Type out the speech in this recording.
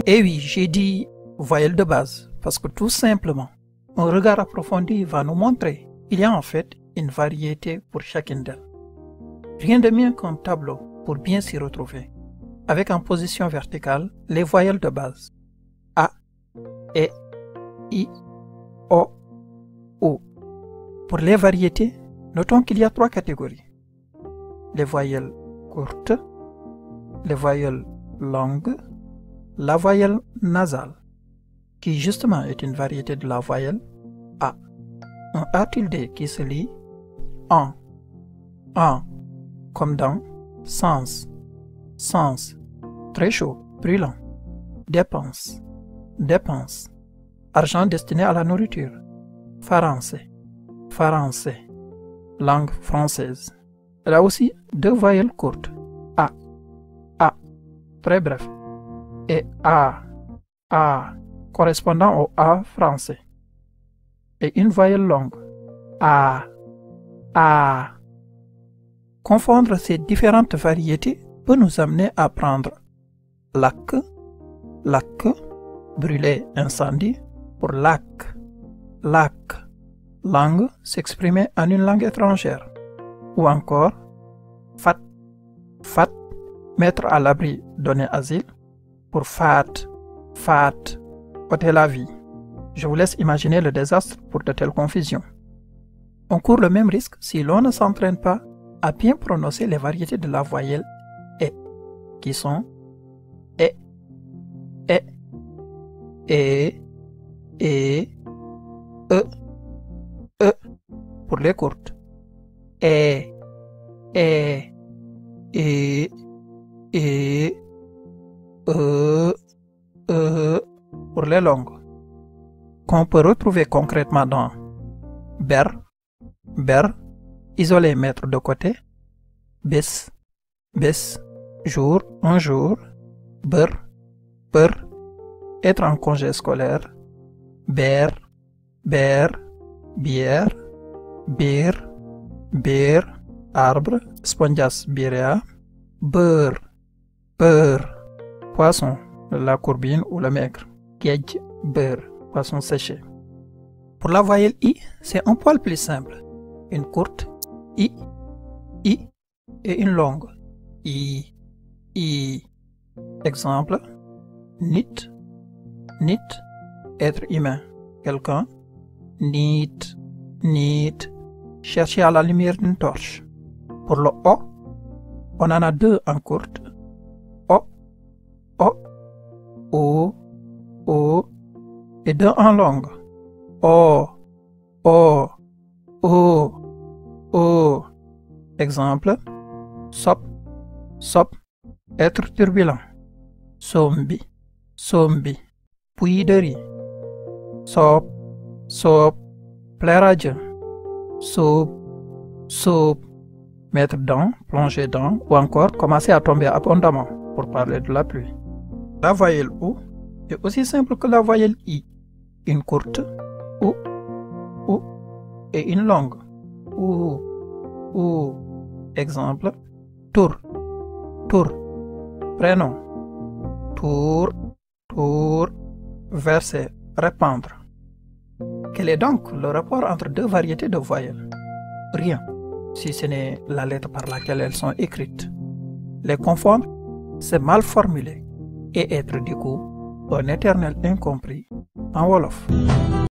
Et oui, j'ai dit voyelles de base, parce que tout simplement, un regard approfondi va nous montrer qu'il y a en fait une variété pour chacune d'elles. Rien de mieux qu'un tableau pour bien s'y retrouver, avec en position verticale les voyelles de base A, E, I, O, O. Pour les variétés, notons qu'il y a 3 catégories. Les voyelles courtes, les voyelles longues, la voyelle nasale, qui justement est une variété de la voyelle A. Un A tilde qui se lit en, comme dans sens, très chaud, brûlant, dépense, argent destiné à la nourriture, français, langue française. Elle a aussi 2 voyelles courtes, A, très bref, et A, correspondant au A français, et une voyelle longue, A. Confondre ces différentes variétés peut nous amener à prendre Lakk, brûler, incendie, pour Lakk, langue, s'exprimer en une langue étrangère, ou encore Fat, mettre à l'abri, donner asile, pour Fat, ôter la vie. Je vous laisse imaginer le désastre pour de telles confusions. On court le même risque si l'on ne s'entraîne pas à bien prononcer les variétés de la voyelle E, qui sont E, E, pour les courtes, E, pour les longues, qu'on peut retrouver concrètement dans ber, isoler, mettre de côté, bis, jour, un jour, beur, être en congé scolaire, bière, arbre, spongias birea, beurre, poisson, la courbine ou le maigre, kedj, beurre, poisson séché. Pour la voyelle I, c'est un poil plus simple. Une courte, I, et une longue, I. Exemple, nit, être humain, quelqu'un, neat, chercher à la lumière d'une torche. Pour le O, on en a 2 en courte, O, et 2 en longue, O. Exemple, sop, être turbulent, sombi, puits de riz, sop, plaire à Dieu, soupe, mettre dans, plonger dans, ou encore commencer à tomber abondamment, pour parler de la pluie. La voyelle OU est aussi simple que la voyelle I. Une courte, OU, et une longue, OU. Exemple, tour, prénom, tour, verset, répandre. Quel est donc le rapport entre 2 variétés de voyelles? Rien, si ce n'est la lettre par laquelle elles sont écrites. Les confondre, c'est mal formulé et être du coup un éternel incompris en wolof.